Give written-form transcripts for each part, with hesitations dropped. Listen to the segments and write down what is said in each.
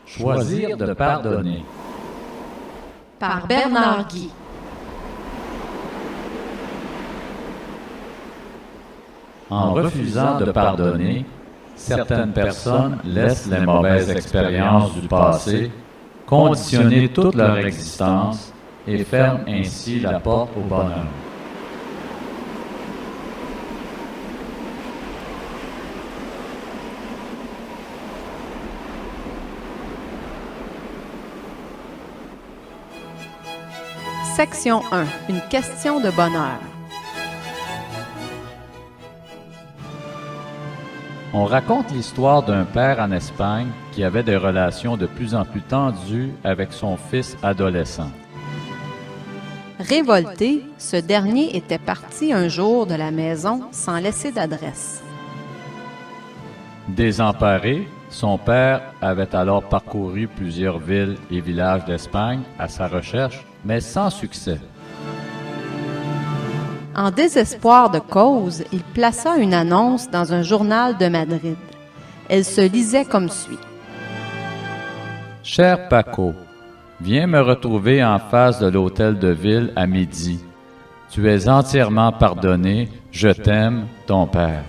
Choisir de pardonner. Par Bernard Guy. En refusant de pardonner, certaines personnes laissent les mauvaises expériences du passé conditionner toute leur existence et ferment ainsi la porte au bonheur. Section 1. Une question de bonheur. On raconte l'histoire d'un père en Espagne qui avait des relations de plus en plus tendues avec son fils adolescent. Révolté, ce dernier était parti un jour de la maison sans laisser d'adresse. Désemparé, son père avait alors parcouru plusieurs villes et villages d'Espagne à sa recherche, mais sans succès. En désespoir de cause, il plaça une annonce dans un journal de Madrid. Elle se lisait comme suit. « Cher Paco, viens me retrouver en face de l'hôtel de ville à midi. Tu es entièrement pardonné, je t'aime, ton père. »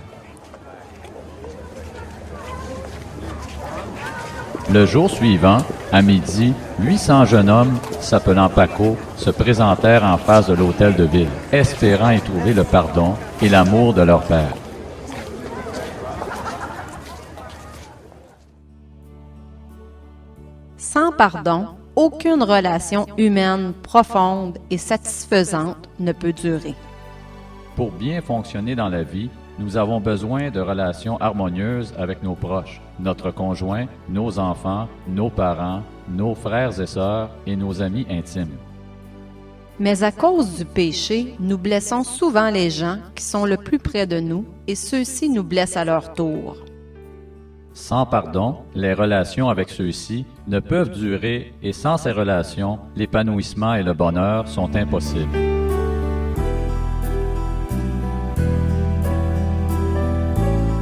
Le jour suivant, à midi, 800 jeunes hommes, s'appelant Paco, se présentèrent en face de l'hôtel de ville, espérant y trouver le pardon et l'amour de leur père. Sans pardon, aucune relation humaine profonde et satisfaisante ne peut durer. Pour bien fonctionner dans la vie, nous avons besoin de relations harmonieuses avec nos proches, notre conjoint, nos enfants, nos parents, nos frères et sœurs et nos amis intimes. Mais à cause du péché, nous blessons souvent les gens qui sont le plus près de nous et ceux-ci nous blessent à leur tour. Sans pardon, les relations avec ceux-ci ne peuvent durer et sans ces relations, l'épanouissement et le bonheur sont impossibles.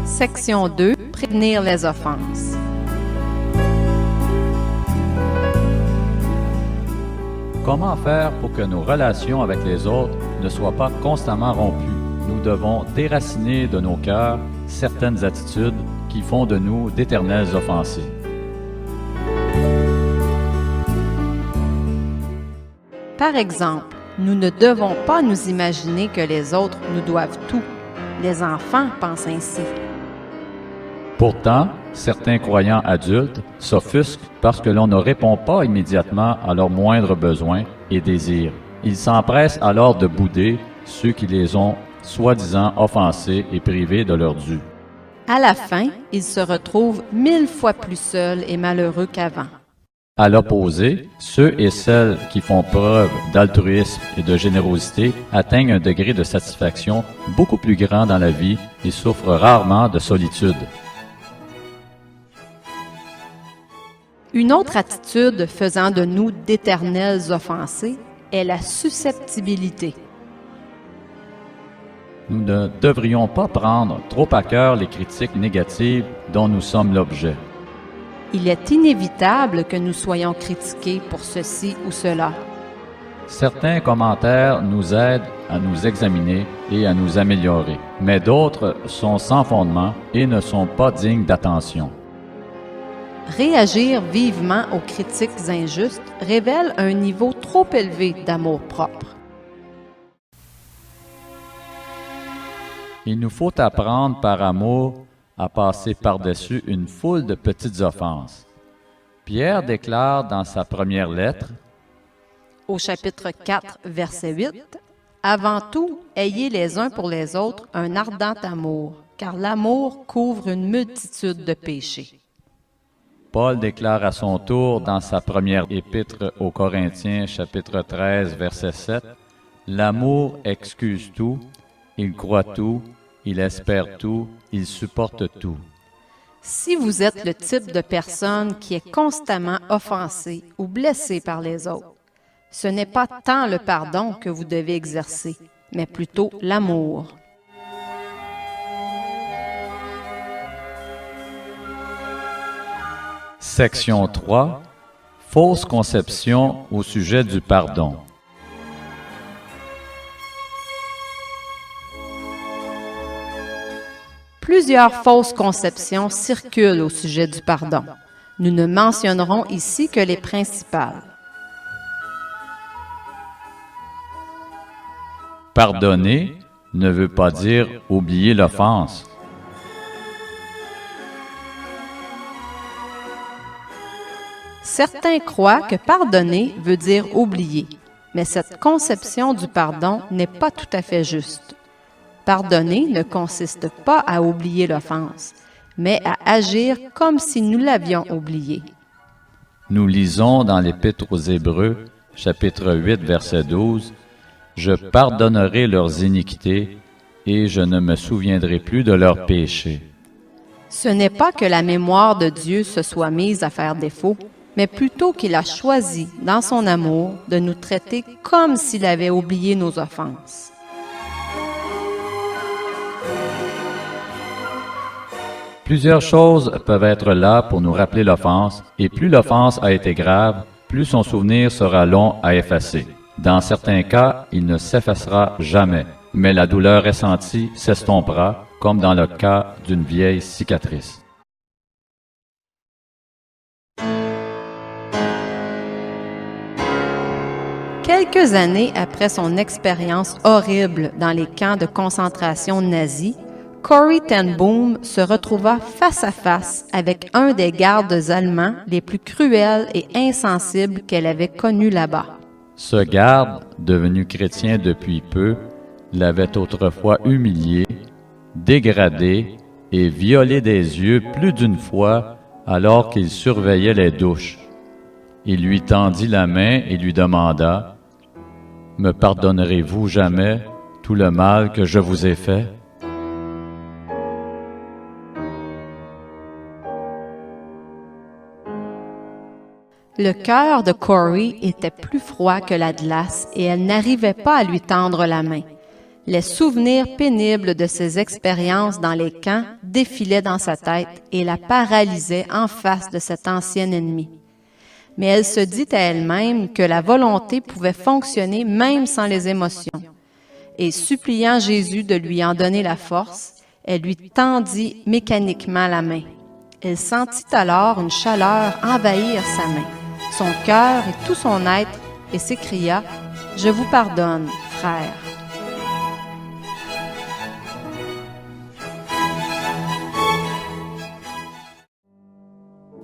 Section 2. Prévenir les offenses. Comment faire pour que nos relations avec les autres ne soient pas constamment rompues? Nous devons déraciner de nos cœurs certaines attitudes qui font de nous d'éternels offensés. Par exemple, nous ne devons pas nous imaginer que les autres nous doivent tout. Les enfants pensent ainsi. Pourtant, certains croyants adultes s'offusquent parce que l'on ne répond pas immédiatement à leurs moindres besoins et désirs. Ils s'empressent alors de bouder ceux qui les ont soi-disant offensés et privés de leur dû. À la fin, ils se retrouvent 1000 fois plus seuls et malheureux qu'avant. À l'opposé, ceux et celles qui font preuve d'altruisme et de générosité atteignent un degré de satisfaction beaucoup plus grand dans la vie et souffrent rarement de solitude. Une autre attitude faisant de nous d'éternels offensés est la susceptibilité. Nous ne devrions pas prendre trop à cœur les critiques négatives dont nous sommes l'objet. Il est inévitable que nous soyons critiqués pour ceci ou cela. Certains commentaires nous aident à nous examiner et à nous améliorer, mais d'autres sont sans fondement et ne sont pas dignes d'attention. Réagir vivement aux critiques injustes révèle un niveau trop élevé d'amour-propre. Il nous faut apprendre par amour à passer par-dessus une foule de petites offenses. Pierre déclare dans sa première lettre, au chapitre 4, verset 8, « Avant tout, ayez les uns pour les autres un ardent amour, car l'amour couvre une multitude de péchés. » Paul déclare à son tour dans sa première épître aux Corinthiens, chapitre 13, verset 7, « L'amour excuse tout, il croit tout, il espère tout, il supporte tout. » Si vous êtes le type de personne qui est constamment offensé ou blessé par les autres, ce n'est pas tant le pardon que vous devez exercer, mais plutôt l'amour. Section 3. Fausse conception au sujet du pardon. Plusieurs fausses conceptions circulent au sujet du pardon. Nous ne mentionnerons ici que les principales. Pardonner ne veut pas dire oublier l'offense. Certains croient que pardonner veut dire oublier, mais cette conception du pardon n'est pas tout à fait juste. Pardonner ne consiste pas à oublier l'offense, mais à agir comme si nous l'avions oublié. Nous lisons dans l'Épître aux Hébreux, chapitre 8, verset 12, « Je pardonnerai leurs iniquités, et je ne me souviendrai plus de leurs péchés. » Ce n'est pas que la mémoire de Dieu se soit mise à faire défaut, mais plutôt qu'il a choisi, dans son amour, de nous traiter comme s'il avait oublié nos offenses. Plusieurs choses peuvent être là pour nous rappeler l'offense, et plus l'offense a été grave, plus son souvenir sera long à effacer. Dans certains cas, il ne s'effacera jamais, mais la douleur ressentie s'estompera, comme dans le cas d'une vieille cicatrice. Quelques années après son expérience horrible dans les camps de concentration nazis, Corrie ten Boom se retrouva face à face avec un des gardes allemands les plus cruels et insensibles qu'elle avait connus là-bas. Ce garde, devenu chrétien depuis peu, l'avait autrefois humilié, dégradé et violé des yeux plus d'une fois alors qu'il surveillait les douches. Il lui tendit la main et lui demanda « Me pardonnerez-vous jamais tout le mal que je vous ai fait? » Le cœur de Corrie était plus froid que la glace et elle n'arrivait pas à lui tendre la main. Les souvenirs pénibles de ses expériences dans les camps défilaient dans sa tête et la paralysaient en face de cet ancien ennemi. Mais elle se dit à elle-même que la volonté pouvait fonctionner même sans les émotions. Et suppliant Jésus de lui en donner la force, elle lui tendit mécaniquement la main. Elle sentit alors une chaleur envahir sa main, son cœur et tout son être, et s'écria « Je vous pardonne, frère. »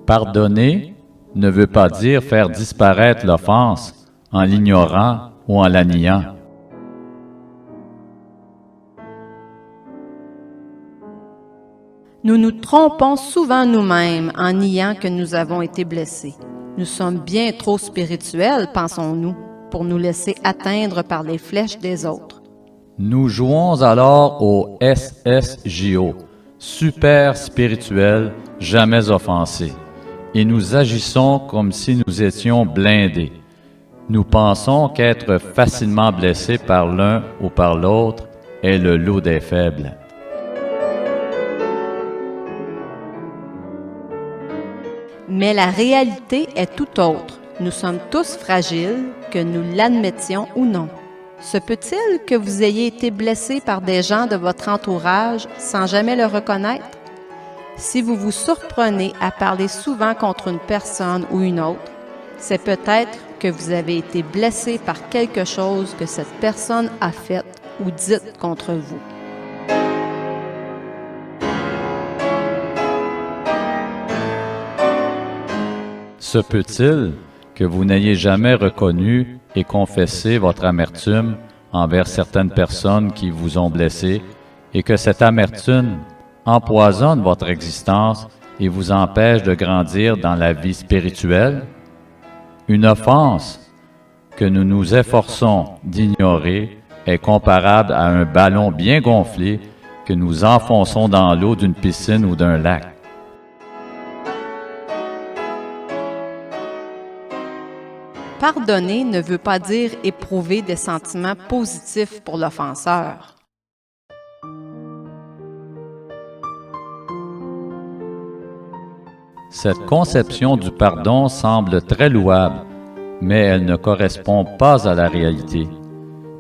Pardonner ne veut pas dire faire disparaître l'offense en l'ignorant ou en la niant. Nous nous trompons souvent nous-mêmes en niant que nous avons été blessés. Nous sommes bien trop spirituels, pensons-nous, pour nous laisser atteindre par les flèches des autres. Nous jouons alors au SSJO, super spirituel, jamais offensé, et nous agissons comme si nous étions blindés. Nous pensons qu'être facilement blessé par l'un ou par l'autre est le lot des faibles. Mais la réalité est tout autre. Nous sommes tous fragiles, que nous l'admettions ou non. Se peut-il que vous ayez été blessé par des gens de votre entourage sans jamais le reconnaître? Si vous vous surprenez à parler souvent contre une personne ou une autre, c'est peut-être que vous avez été blessé par quelque chose que cette personne a fait ou dit contre vous. Se peut-il que vous n'ayez jamais reconnu et confessé votre amertume envers certaines personnes qui vous ont blessé et que cette amertume empoisonne votre existence et vous empêche de grandir dans la vie spirituelle? Une offense que nous nous efforçons d'ignorer est comparable à un ballon bien gonflé que nous enfonçons dans l'eau d'une piscine ou d'un lac. Pardonner ne veut pas dire éprouver des sentiments positifs pour l'offenseur. Cette conception du pardon semble très louable, mais elle ne correspond pas à la réalité.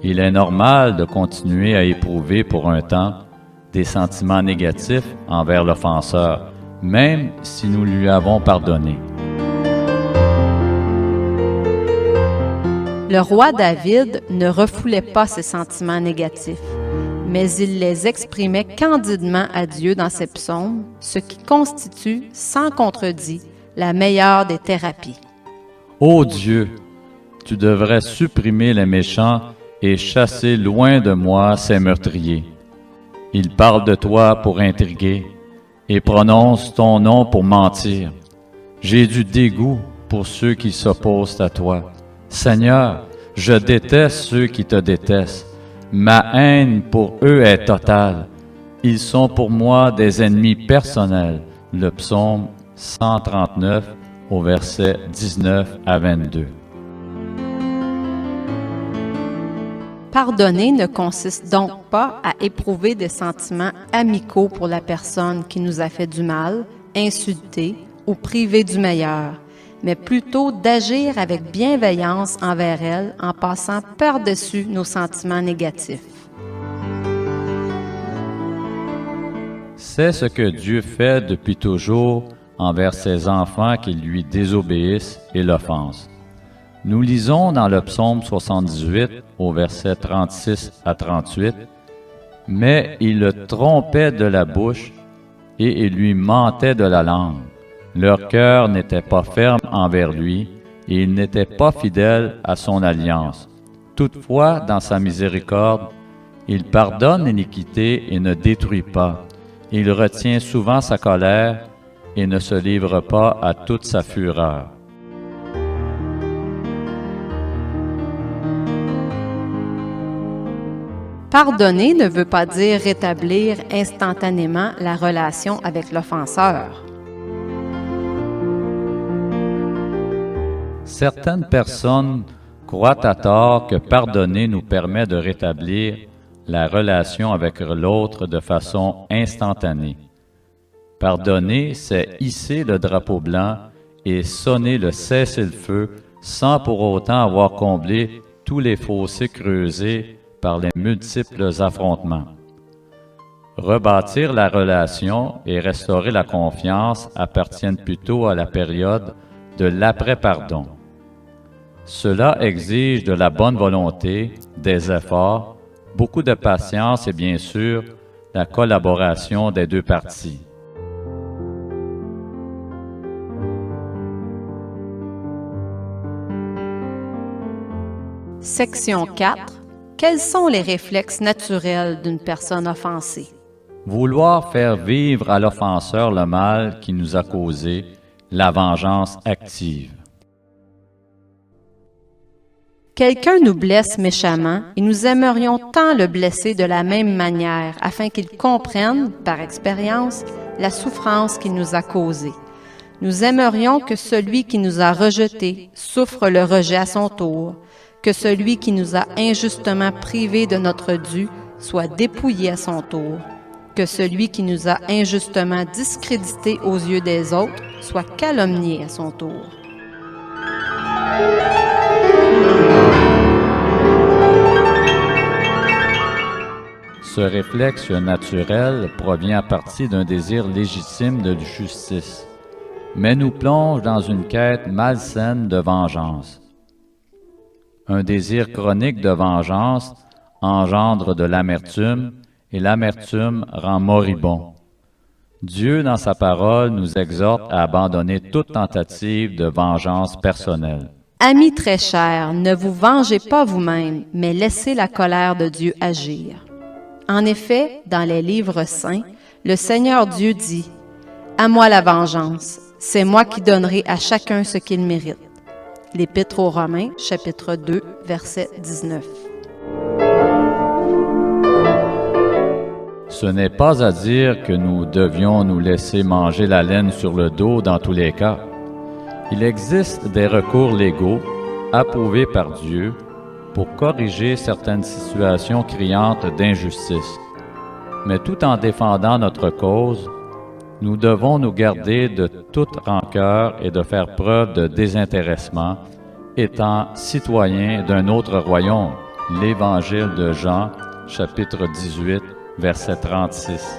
Il est normal de continuer à éprouver pour un temps des sentiments négatifs envers l'offenseur, même si nous lui avons pardonné. Le roi David ne refoulait pas ses sentiments négatifs, mais il les exprimait candidement à Dieu dans ses psaumes, ce qui constitue, sans contredit, la meilleure des thérapies. Ô Dieu, tu devrais supprimer les méchants et chasser loin de moi ces meurtriers. Ils parlent de toi pour intriguer et prononcent ton nom pour mentir. J'ai du dégoût pour ceux qui s'opposent à toi. Seigneur, je déteste ceux qui te détestent. Ma haine pour eux est totale. Ils sont pour moi des ennemis personnels. Le psaume 139 au verset 19 à 22. Pardonner ne consiste donc pas à éprouver des sentiments amicaux pour la personne qui nous a fait du mal, insulté ou privé du meilleur, mais plutôt d'agir avec bienveillance envers elle en passant par-dessus nos sentiments négatifs. C'est ce que Dieu fait depuis toujours envers ses enfants qui lui désobéissent et l'offensent. Nous lisons dans le psaume 78, au verset 36 à 38, « Mais il le trompait de la bouche et il lui mentait de la langue. Leur cœur n'était pas ferme envers lui et il n'était pas fidèle à son alliance. Toutefois, dans sa miséricorde, il pardonne l'iniquité et ne détruit pas. Il retient souvent sa colère et ne se livre pas à toute sa fureur. » Pardonner ne veut pas dire rétablir instantanément la relation avec l'offenseur. Certaines personnes croient à tort que pardonner nous permet de rétablir la relation avec l'autre de façon instantanée. Pardonner, c'est hisser le drapeau blanc et sonner le cessez-le-feu sans pour autant avoir comblé tous les fossés creusés par les multiples affrontements. Rebâtir la relation et restaurer la confiance appartiennent plutôt à la période de l'après-pardon. Cela exige de la bonne volonté, des efforts, beaucoup de patience et bien sûr la collaboration des deux parties. Section 4. Quels sont les réflexes naturels d'une personne offensée? Vouloir faire vivre à l'offenseur le mal qui nous a causé, la vengeance active. Quelqu'un nous blesse méchamment et nous aimerions tant le blesser de la même manière afin qu'il comprenne, par expérience, la souffrance qu'il nous a causée. Nous aimerions que celui qui nous a rejetés souffre le rejet à son tour, que celui qui nous a injustement privés de notre dû soit dépouillé à son tour, que celui qui nous a injustement discrédités aux yeux des autres soit calomnié à son tour. Ce réflexe naturel provient à partir d'un désir légitime de justice, mais nous plonge dans une quête malsaine de vengeance. Un désir chronique de vengeance engendre de l'amertume, et l'amertume rend moribond. Dieu, dans sa parole, nous exhorte à abandonner toute tentative de vengeance personnelle. Amis très chers, ne vous vengez pas vous-même, mais laissez la colère de Dieu agir. En effet, dans les livres saints, le Seigneur Dieu dit « À moi la vengeance, c'est moi qui donnerai à chacun ce qu'il mérite. » L'Épître aux Romains, chapitre 2, verset 19. Ce n'est pas à dire que nous devions nous laisser manger la laine sur le dos dans tous les cas. Il existe des recours légaux approuvés par Dieu pour corriger certaines situations criantes d'injustice. Mais tout en défendant notre cause, nous devons nous garder de toute rancœur et de faire preuve de désintéressement, étant citoyens d'un autre royaume. L'Évangile de Jean, chapitre 18, verset 36.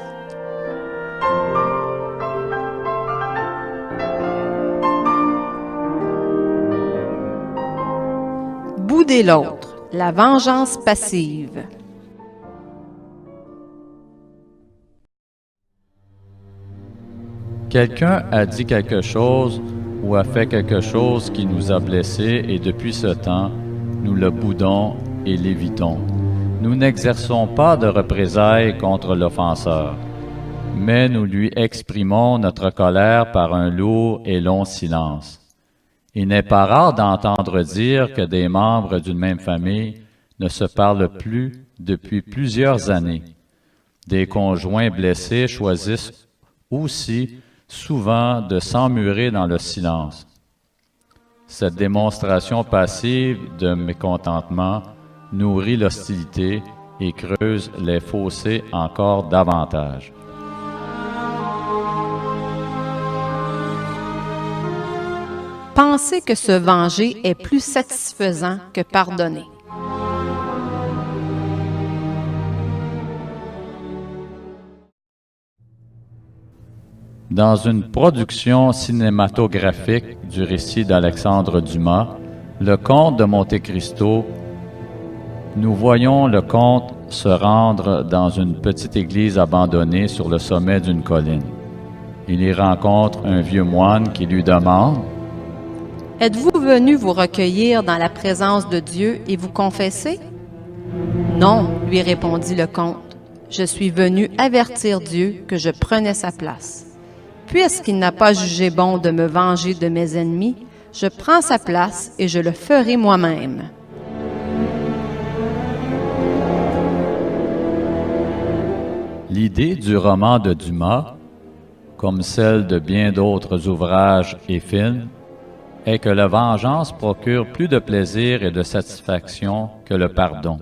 Bouder l'autre, la vengeance passive. Quelqu'un a dit quelque chose ou a fait quelque chose qui nous a blessés et depuis ce temps, nous le boudons et l'évitons. Nous n'exerçons pas de représailles contre l'offenseur, mais nous lui exprimons notre colère par un lourd et long silence. Il n'est pas rare d'entendre dire que des membres d'une même famille ne se parlent plus depuis plusieurs années. Des conjoints blessés choisissent aussi souvent de s'emmurer dans le silence. Cette démonstration passive de mécontentement nourrit l'hostilité et creuse les fossés encore davantage. Pensez que se venger est plus satisfaisant que pardonner. Dans une production cinématographique du récit d'Alexandre Dumas, Le Comte de Monte Cristo, nous voyons le comte se rendre dans une petite église abandonnée sur le sommet d'une colline. Il y rencontre un vieux moine qui lui demande « Êtes-vous venu vous recueillir dans la présence de Dieu et vous confesser? »« Non, lui répondit le comte, je suis venu avertir Dieu que je prenais sa place. Puisqu'il n'a pas jugé bon de me venger de mes ennemis, je prends sa place et je le ferai moi-même. » L'idée du roman de Dumas, comme celle de bien d'autres ouvrages et films, est que la vengeance procure plus de plaisir et de satisfaction que le pardon.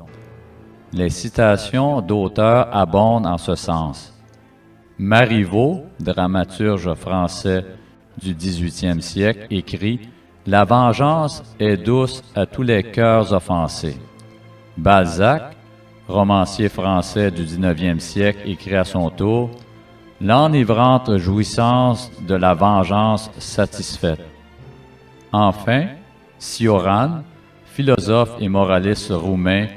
Les citations d'auteurs abondent en ce sens. Marivaux, dramaturge français du 18e siècle, écrit « La vengeance est douce à tous les cœurs offensés ». Balzac, romancier français du 19e siècle, écrit à son tour « L'enivrante jouissance de la vengeance satisfaite ». Enfin, Cioran, philosophe et moraliste roumain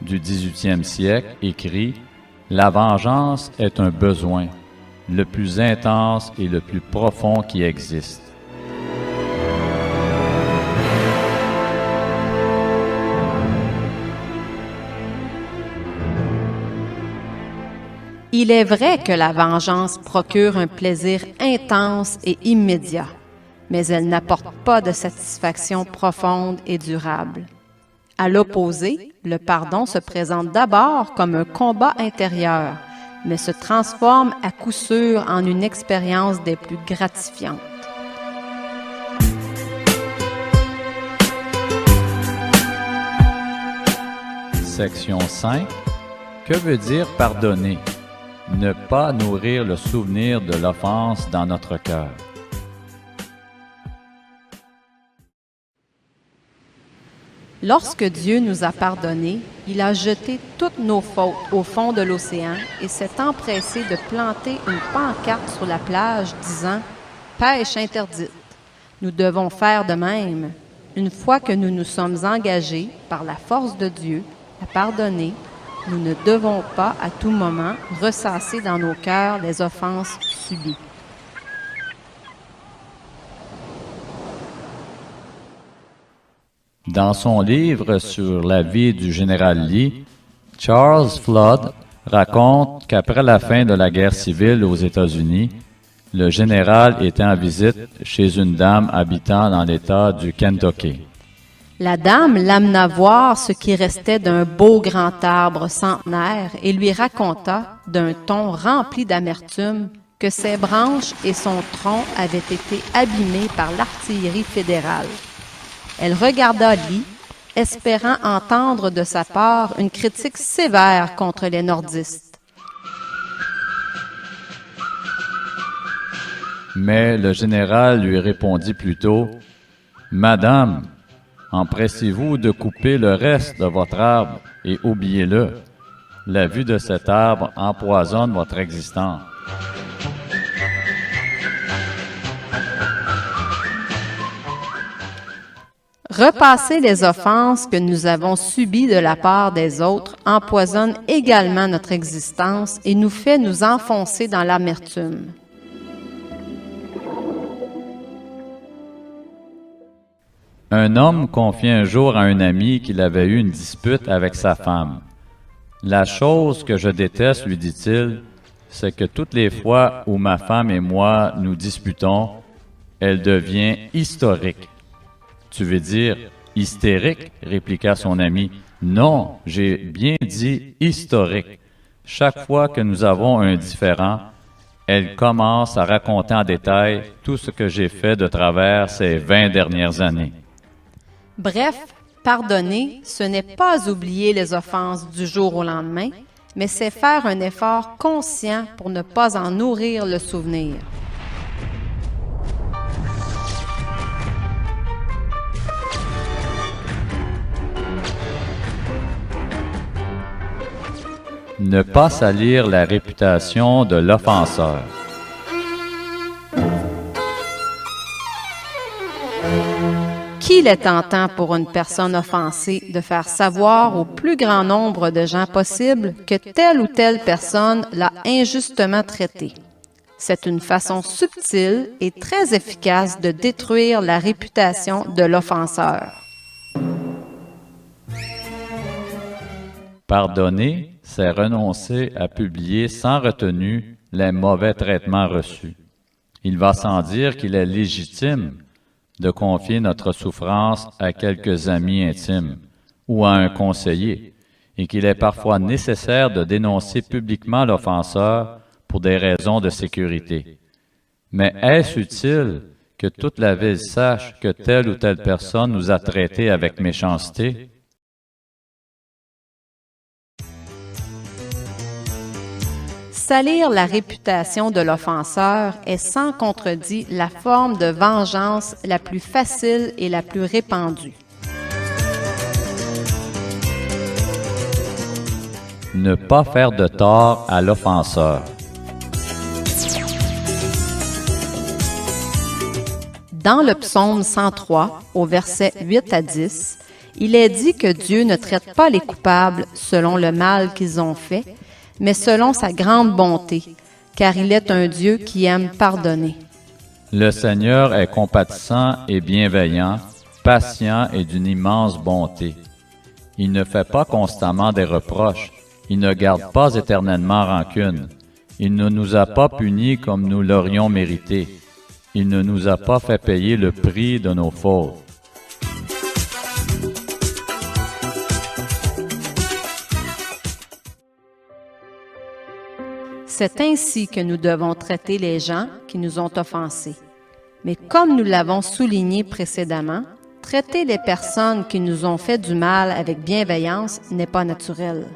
du 18e siècle, écrit « La vengeance est un besoin, le plus intense et le plus profond qui existe. » Il est vrai que la vengeance procure un plaisir intense et immédiat, mais elle n'apporte pas de satisfaction profonde et durable. À l'opposé, le pardon se présente d'abord comme un combat intérieur, mais se transforme à coup sûr en une expérience des plus gratifiantes. Section 5. Que veut dire pardonner? Ne pas nourrir le souvenir de l'offense dans notre cœur. Lorsque Dieu nous a pardonnés, il a jeté toutes nos fautes au fond de l'océan et s'est empressé de planter une pancarte sur la plage disant « Pêche interdite ». Nous devons faire de même. Une fois que nous nous sommes engagés, par la force de Dieu, à pardonner, nous ne devons pas à tout moment ressasser dans nos cœurs les offenses subies. Dans son livre sur la vie du général Lee, Charles Flood raconte qu'après la fin de la guerre civile aux États-Unis, le général était en visite chez une dame habitant dans l'État du Kentucky. La dame l'amena voir ce qui restait d'un beau grand arbre centenaire et lui raconta, d'un ton rempli d'amertume, que ses branches et son tronc avaient été abîmés par l'artillerie fédérale. Elle regarda Lee, espérant entendre de sa part une critique sévère contre les nordistes. Mais le général lui répondit plutôt, « Madame, empressez-vous de couper le reste de votre arbre et oubliez-le. La vue de cet arbre empoisonne votre existence. » Repasser les offenses que nous avons subies de la part des autres empoisonne également notre existence et nous fait nous enfoncer dans l'amertume. Un homme confia un jour à un ami qu'il avait eu une dispute avec sa femme. « La chose que je déteste, lui dit-il, c'est que toutes les fois où ma femme et moi nous disputons, elle devient historique. » « Tu veux dire hystérique? » répliqua son ami. « Non, j'ai bien dit historique. Chaque fois que nous avons un différend, elle commence à raconter en détail tout ce que j'ai fait de travers ces 20 dernières années. » Bref, pardonner, ce n'est pas oublier les offenses du jour au lendemain, mais c'est faire un effort conscient pour ne pas en nourrir le souvenir. Ne pas salir la réputation de l'offenseur. Qu'il est tentant pour une personne offensée de faire savoir au plus grand nombre de gens possible que telle ou telle personne l'a injustement traité. C'est une façon subtile et très efficace de détruire la réputation de l'offenseur. Pardonner, c'est renoncer à publier sans retenue les mauvais traitements reçus. Il va sans dire qu'il est légitime de confier notre souffrance à quelques amis intimes ou à un conseiller, et qu'il est parfois nécessaire de dénoncer publiquement l'offenseur pour des raisons de sécurité. Mais est-ce utile que toute la ville sache que telle ou telle personne nous a traités avec méchanceté? Salir la réputation de l'offenseur est sans contredit la forme de vengeance la plus facile et la plus répandue. Ne pas faire de tort à l'offenseur. Dans le psaume 103, au verset 8 à 10, il est dit que Dieu ne traite pas les coupables selon le mal qu'ils ont fait, mais selon sa grande bonté, car il est un Dieu qui aime pardonner. Le Seigneur est compatissant et bienveillant, patient et d'une immense bonté. Il ne fait pas constamment des reproches, il ne garde pas éternellement rancune, il ne nous a pas punis comme nous l'aurions mérité, il ne nous a pas fait payer le prix de nos fautes. C'est ainsi que nous devons traiter les gens qui nous ont offensés. Mais comme nous l'avons souligné précédemment, traiter les personnes qui nous ont fait du mal avec bienveillance n'est pas naturel.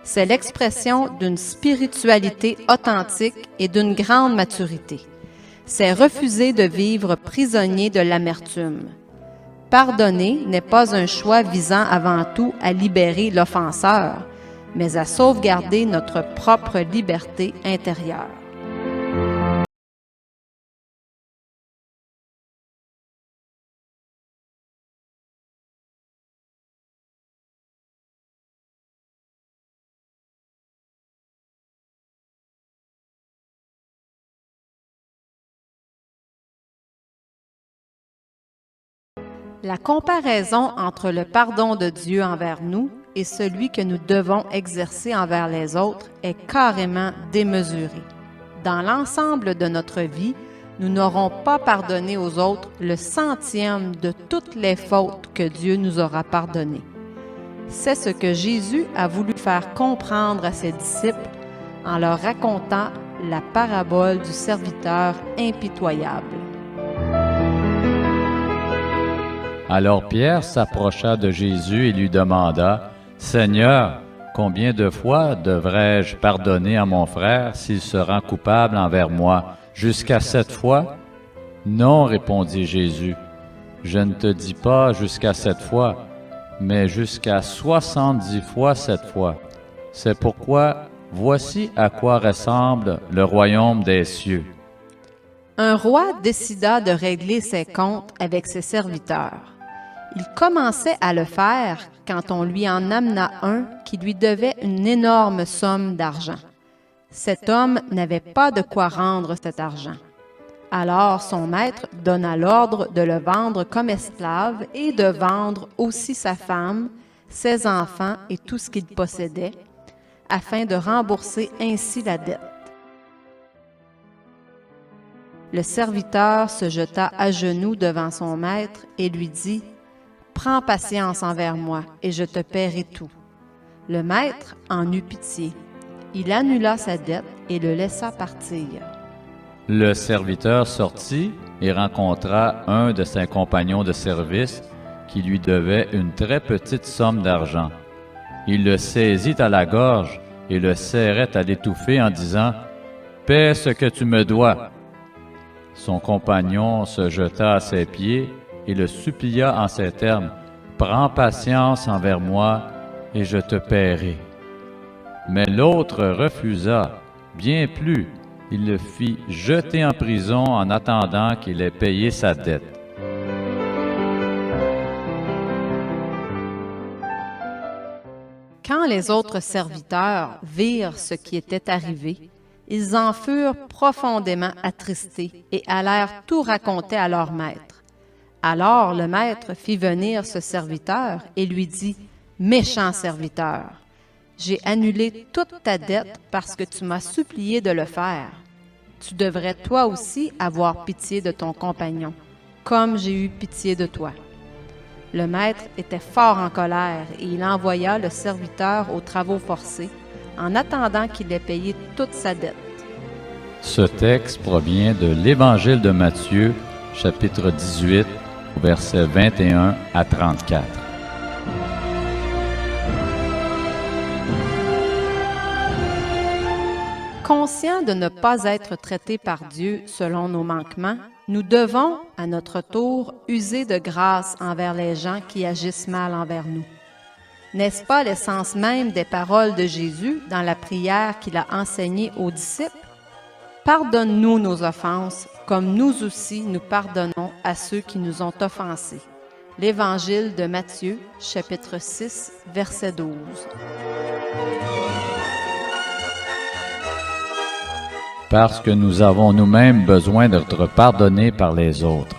C'est l'expression d'une spiritualité authentique et d'une grande maturité. C'est refuser de vivre prisonnier de l'amertume. Pardonner n'est pas un choix visant avant tout à libérer l'offenseur, mais à sauvegarder notre propre liberté intérieure. La comparaison entre le pardon de Dieu envers nous et celui que nous devons exercer envers les autres est carrément démesurée. Dans l'ensemble de notre vie, nous n'aurons pas pardonné aux autres le centième de toutes les fautes que Dieu nous aura pardonnées. C'est ce que Jésus a voulu faire comprendre à ses disciples en leur racontant la parabole du serviteur impitoyable. Alors Pierre s'approcha de Jésus et lui demanda, « Seigneur, combien de fois devrais-je pardonner à mon frère s'il se rend coupable envers moi? Jusqu'à 7 fois? Non, répondit Jésus. Je ne te dis pas jusqu'à 7 fois, mais jusqu'à 70 fois 7 fois. C'est pourquoi, voici à quoi ressemble le royaume des cieux. Un roi décida de régler ses comptes avec ses serviteurs. Il commençait à le faire quand on lui en amena un qui lui devait une énorme somme d'argent. Cet homme n'avait pas de quoi rendre cet argent. Alors son maître donna l'ordre de le vendre comme esclave et de vendre aussi sa femme, ses enfants et tout ce qu'il possédait, afin de rembourser ainsi la dette. Le serviteur se jeta à genoux devant son maître et lui dit, « Prends patience envers moi, et je te paierai tout. » Le maître en eut pitié. Il annula sa dette et le laissa partir. Le serviteur sortit et rencontra un de ses compagnons de service qui lui devait une très petite somme d'argent. Il le saisit à la gorge et le serrait à l'étouffer en disant « Paie ce que tu me dois. » Son compagnon se jeta à ses pieds et le supplia en ces termes, « Prends patience envers moi, et je te paierai. » Mais l'autre refusa, bien plus, il le fit jeter en prison en attendant qu'il ait payé sa dette. Quand les autres serviteurs virent ce qui était arrivé, ils en furent profondément attristés et allèrent tout raconter à leur maître. Alors le maître fit venir ce serviteur et lui dit, « Méchant serviteur, j'ai annulé toute ta dette parce que tu m'as supplié de le faire. Tu devrais toi aussi avoir pitié de ton compagnon, comme j'ai eu pitié de toi. » Le maître était fort en colère et il envoya le serviteur aux travaux forcés en attendant qu'il ait payé toute sa dette. Ce texte provient de l'Évangile de Matthieu, chapitre 18, versets 21 à 34. Conscients de ne pas être traités par Dieu selon nos manquements, nous devons, à notre tour, user de grâce envers les gens qui agissent mal envers nous. N'est-ce pas l'essence même des paroles de Jésus dans la prière qu'il a enseignée aux disciples? Pardonne-nous nos offenses, comme nous aussi nous pardonnons à ceux qui nous ont offensés. L'Évangile de Matthieu, chapitre 6, verset 12. Parce que nous avons nous-mêmes besoin d'être pardonnés par les autres.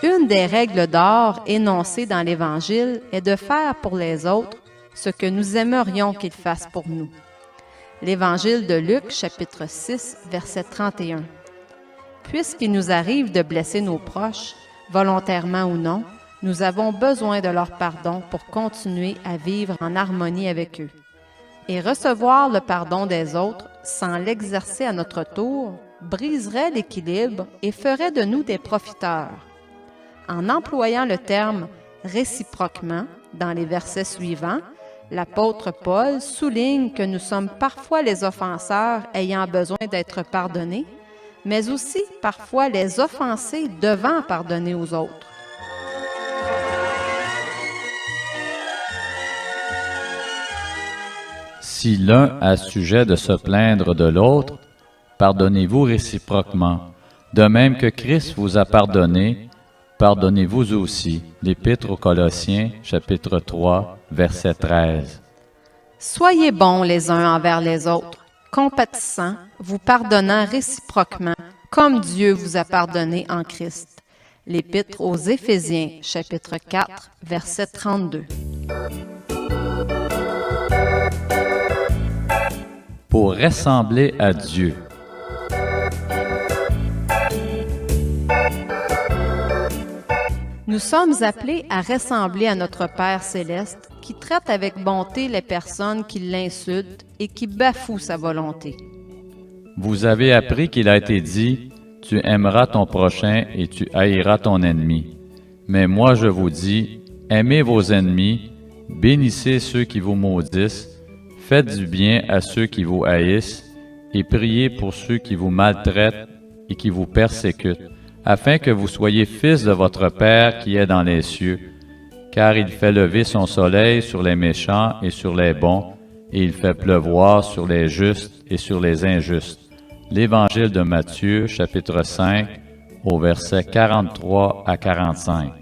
Une des règles d'or énoncées dans l'Évangile est de faire pour les autres ce que nous aimerions qu'ils fassent pour nous. L'Évangile de Luc, chapitre 6, verset 31. Puisqu'il nous arrive de blesser nos proches, volontairement ou non, nous avons besoin de leur pardon pour continuer à vivre en harmonie avec eux. Et recevoir le pardon des autres sans l'exercer à notre tour briserait l'équilibre et ferait de nous des profiteurs. En employant le terme « réciproquement » dans les versets suivants, l'apôtre Paul souligne que nous sommes parfois les offenseurs ayant besoin d'être pardonnés, mais aussi parfois les offensés devant pardonner aux autres. Si l'un a sujet de se plaindre de l'autre, pardonnez-vous réciproquement. De même que Christ vous a pardonné, pardonnez-vous aussi. L'Épître aux Colossiens, chapitre 3, verset 13. Soyez bons les uns envers les autres, compatissants, vous pardonnant réciproquement, comme Dieu vous a pardonné en Christ. L'Épître aux Éphésiens, chapitre 4, verset 32. Pour ressembler à Dieu. Nous sommes appelés à ressembler à notre Père céleste qui traite avec bonté les personnes qui l'insultent et qui bafouent sa volonté. Vous avez appris qu'il a été dit, « Tu aimeras ton prochain et tu haïras ton ennemi. » Mais moi je vous dis, aimez vos ennemis, bénissez ceux qui vous maudissent, faites du bien à ceux qui vous haïssent, et priez pour ceux qui vous maltraitent et qui vous persécutent, afin que vous soyez fils de votre Père qui est dans les cieux, car il fait lever son soleil sur les méchants et sur les bons, et il fait pleuvoir sur les justes et sur les injustes. L'Évangile de Matthieu, chapitre 5, au verset 43 à 45.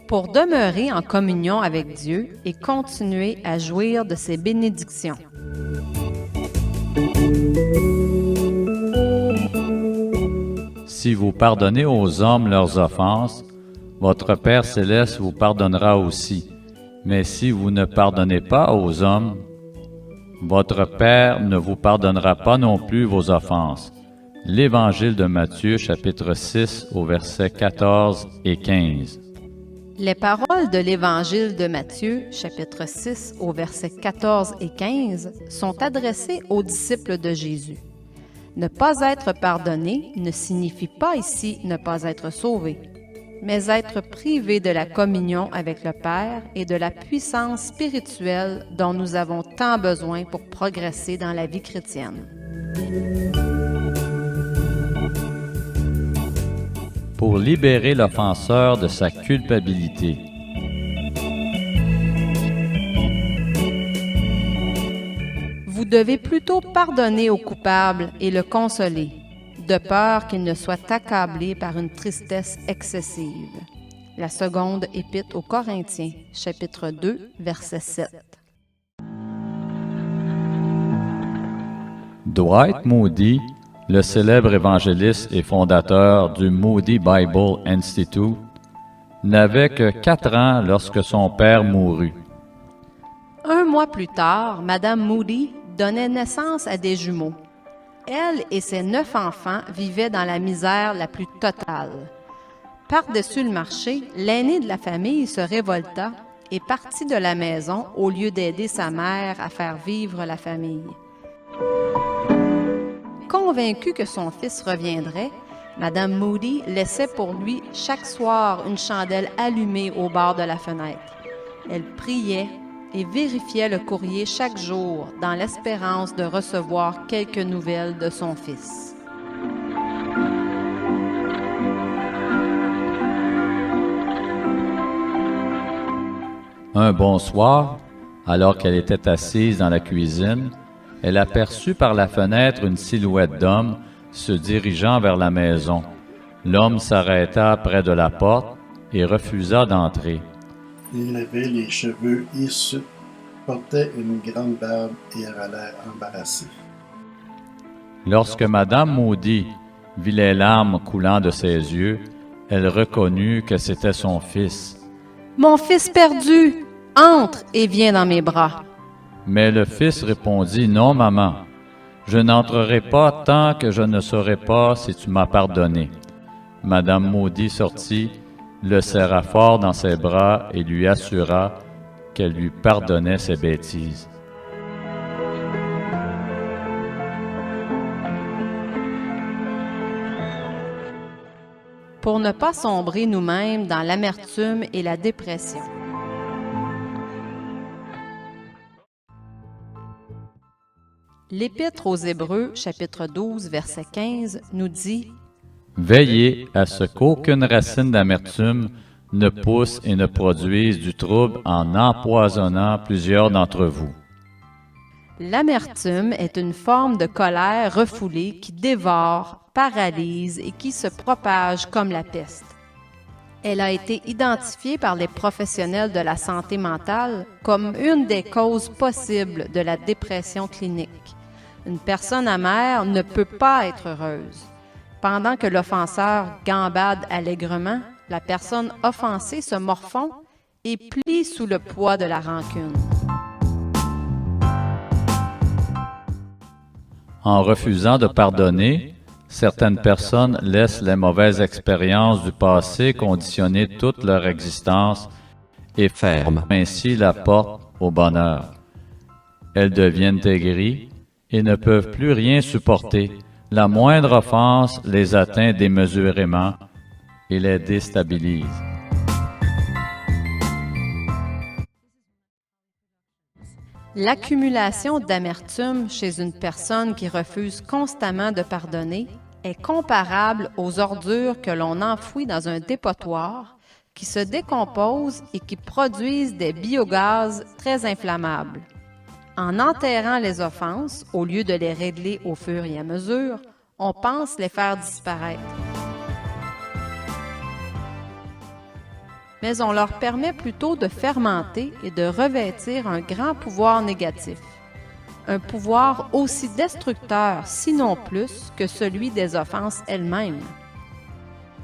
Pour demeurer en communion avec Dieu et continuer à jouir de ses bénédictions. Si vous pardonnez aux hommes leurs offenses, votre Père céleste vous pardonnera aussi. Mais si vous ne pardonnez pas aux hommes, votre Père ne vous pardonnera pas non plus vos offenses. L'Évangile de Matthieu, chapitre 6, au verset 14 et 15. Les paroles de l'Évangile de Matthieu, chapitre 6, au verset 14 et 15, sont adressées aux disciples de Jésus. Ne pas être pardonné ne signifie pas ici ne pas être sauvé, mais être privé de la communion avec le Père et de la puissance spirituelle dont nous avons tant besoin pour progresser dans la vie chrétienne. Pour libérer l'offenseur de sa culpabilité. Vous devez plutôt pardonner au coupable et le consoler, de peur qu'il ne soit accablé par une tristesse excessive. La seconde épître aux Corinthiens, chapitre 2, verset 7. Dwight Moody, le célèbre évangéliste et fondateur du Moody Bible Institute, n'avait que 4 ans lorsque son père mourut. Un mois plus tard, Madame Moody donnait naissance à des jumeaux. Elle et ses 9 enfants vivaient dans la misère la plus totale. Par-dessus le marché, l'aîné de la famille se révolta et partit de la maison au lieu d'aider sa mère à faire vivre la famille. Convaincue que son fils reviendrait, Madame Moody laissait pour lui chaque soir une chandelle allumée au bord de la fenêtre. Elle priait et vérifiait le courrier chaque jour dans l'espérance de recevoir quelques nouvelles de son fils. Un bon soir, alors qu'elle était assise dans la cuisine, elle aperçut par la fenêtre une silhouette d'homme se dirigeant vers la maison. L'homme s'arrêta près de la porte et refusa d'entrer. Il avait les cheveux hirsutes, portait une grande barbe et avait l'air embarrassé. Lorsque Madame Moody vit les larmes coulant de ses yeux, elle reconnut que c'était son fils. « Mon fils perdu! Entre et viens dans mes bras! » Mais le fils répondit, « Non, maman, je n'entrerai pas tant que je ne saurai pas si tu m'as pardonné. » Madame Moody sortit, le serra fort dans ses bras et lui assura qu'elle lui pardonnait ses bêtises. Pour ne pas sombrer nous-mêmes dans l'amertume et la dépression. L'Épître aux Hébreux, chapitre 12, verset 15, nous dit « Veillez à ce qu'aucune racine d'amertume ne pousse et ne produise du trouble en empoisonnant plusieurs d'entre vous. » L'amertume est une forme de colère refoulée qui dévore, paralyse et qui se propage comme la peste. Elle a été identifiée par les professionnels de la santé mentale comme une des causes possibles de la dépression clinique. Une personne amère ne peut pas être heureuse. Pendant que l'offenseur gambade allègrement, la personne offensée se morfond et plie sous le poids de la rancune. En refusant de pardonner, certaines personnes laissent les mauvaises expériences du passé conditionner toute leur existence et ferment ainsi la porte au bonheur. Elles deviennent aigries et ne peuvent plus rien supporter. La moindre offense les atteint démesurément et les déstabilise. L'accumulation d'amertume chez une personne qui refuse constamment de pardonner est comparable aux ordures que l'on enfouit dans un dépotoir qui se décomposent et qui produisent des biogaz très inflammables. En enterrant les offenses, au lieu de les régler au fur et à mesure, on pense les faire disparaître. Mais on leur permet plutôt de fermenter et de revêtir un grand pouvoir négatif. Un pouvoir aussi destructeur, sinon plus, que celui des offenses elles-mêmes.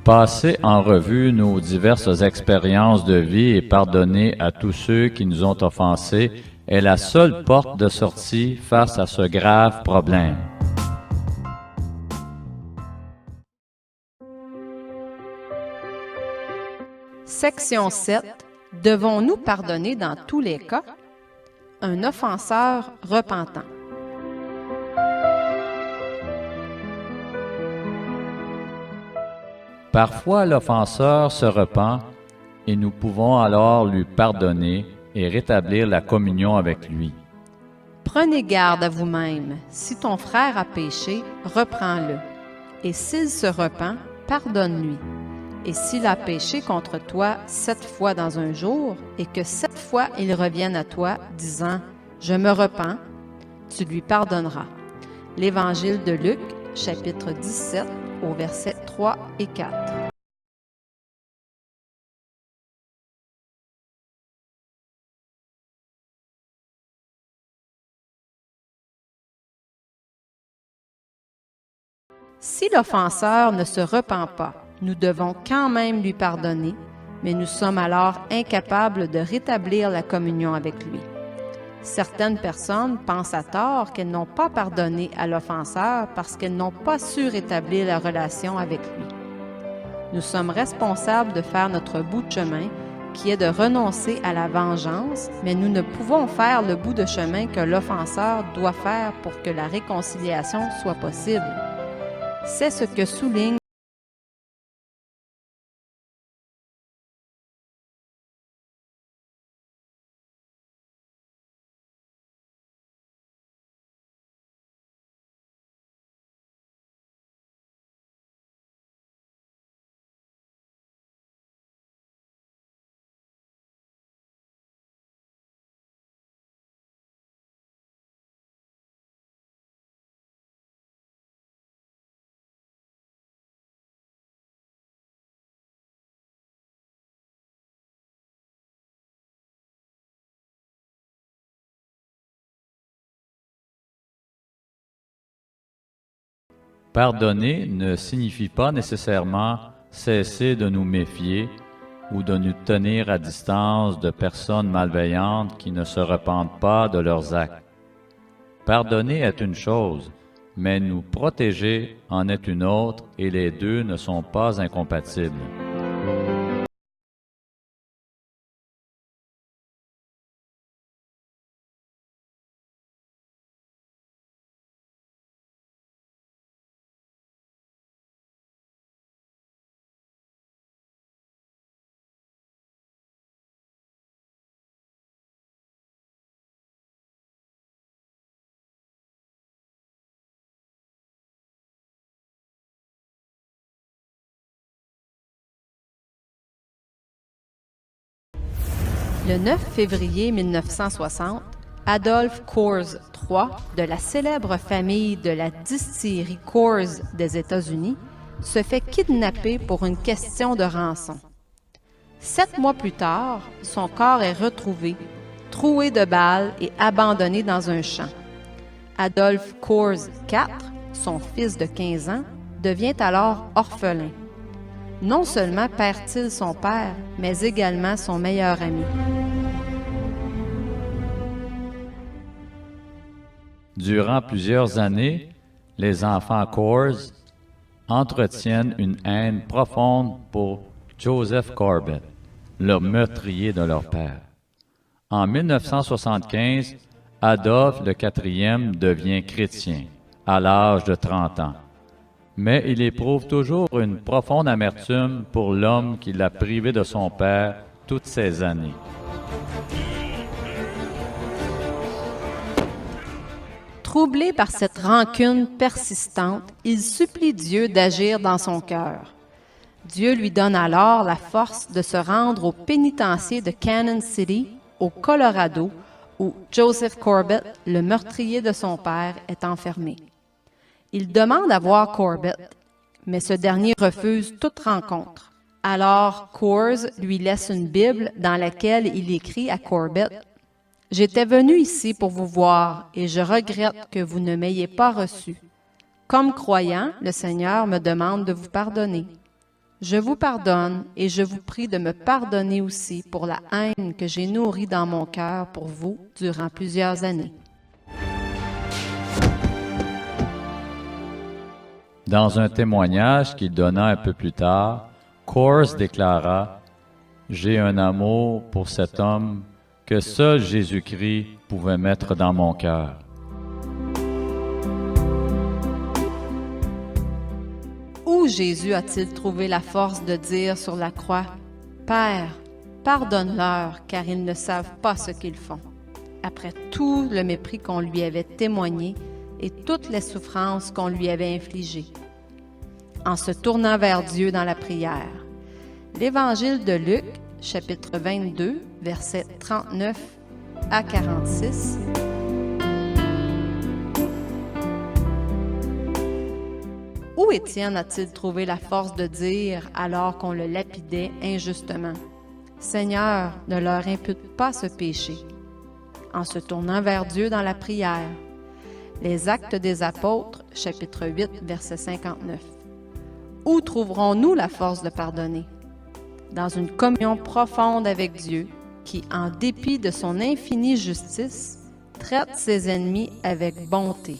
Passer en revue nos diverses expériences de vie et pardonner à tous ceux qui nous ont offensés est la seule porte de sortie face à ce grave problème. Section 7. Devons-nous pardonner dans tous les cas? Un offenseur repentant. Parfois, l'offenseur se repent et nous pouvons alors lui pardonner et rétablir la communion avec lui. Prenez garde à vous-même. Si ton frère a péché, reprends-le. Et s'il se repent, pardonne-lui. Et s'il a péché contre toi 7 fois dans un jour, et que 7 fois il revienne à toi, disant « Je me repens », tu lui pardonneras. L'Évangile de Luc, chapitre 17, au versets 3 et 4. Si l'offenseur ne se repent pas, nous devons quand même lui pardonner, mais nous sommes alors incapables de rétablir la communion avec lui. Certaines personnes pensent à tort qu'elles n'ont pas pardonné à l'offenseur parce qu'elles n'ont pas su rétablir la relation avec lui. Nous sommes responsables de faire notre bout de chemin, qui est de renoncer à la vengeance, mais nous ne pouvons faire le bout de chemin que l'offenseur doit faire pour que la réconciliation soit possible. C'est ce que souligne Pardonner ne signifie pas nécessairement cesser de nous méfier ou de nous tenir à distance de personnes malveillantes qui ne se repentent pas de leurs actes. Pardonner est une chose, mais nous protéger en est une autre et les deux ne sont pas incompatibles. Le 9 février 1960, Adolph Coors III, de la célèbre famille de la distillerie Coors des États-Unis, se fait kidnapper pour une question de rançon. 7 mois plus tard, son corps est retrouvé, troué de balles et abandonné dans un champ. Adolph Coors IV, son fils de 15 ans, devient alors orphelin. Non seulement perd-il son père, mais également son meilleur ami. Durant plusieurs années, les enfants Coors entretiennent une haine profonde pour Joseph Corbett, le meurtrier de leur père. En 1975, Adolphe le quatrième devient chrétien, à l'âge de 30 ans. Mais il éprouve toujours une profonde amertume pour l'homme qui l'a privé de son père toutes ces années. Troublé par cette rancune persistante, il supplie Dieu d'agir dans son cœur. Dieu lui donne alors la force de se rendre au pénitencier de Cannon City, au Colorado, où Joseph Corbett, le meurtrier de son père, est enfermé. Il demande à voir Corbett, mais ce dernier refuse toute rencontre. Alors Coors lui laisse une Bible dans laquelle il écrit à Corbett: « J'étais venu ici pour vous voir et je regrette que vous ne m'ayez pas reçu. Comme croyant, le Seigneur me demande de vous pardonner. Je vous pardonne et je vous prie de me pardonner aussi pour la haine que j'ai nourrie dans mon cœur pour vous durant plusieurs années. » Dans un témoignage qu'il donna un peu plus tard, Coors déclara: « J'ai un amour pour cet homme que seul Jésus-Christ pouvait mettre dans mon cœur. » Où Jésus a-t-il trouvé la force de dire sur la croix: « Père, pardonne-leur, car ils ne savent pas ce qu'ils font », après tout le mépris qu'on lui avait témoigné et toutes les souffrances qu'on lui avait infligées? En se tournant vers Dieu dans la prière. L'Évangile de Luc, chapitre 22, versets 39 à 46. Où Étienne a-t-il trouvé la force de dire, alors qu'on le lapidait injustement: « Seigneur, ne leur impute pas ce péché », en se tournant vers Dieu dans la prière. Les Actes des Apôtres, chapitre 8, verset 59. Où trouverons-nous la force de pardonner? Dans une communion profonde avec Dieu, qui, en dépit de son infinie justice, traite ses ennemis avec bonté.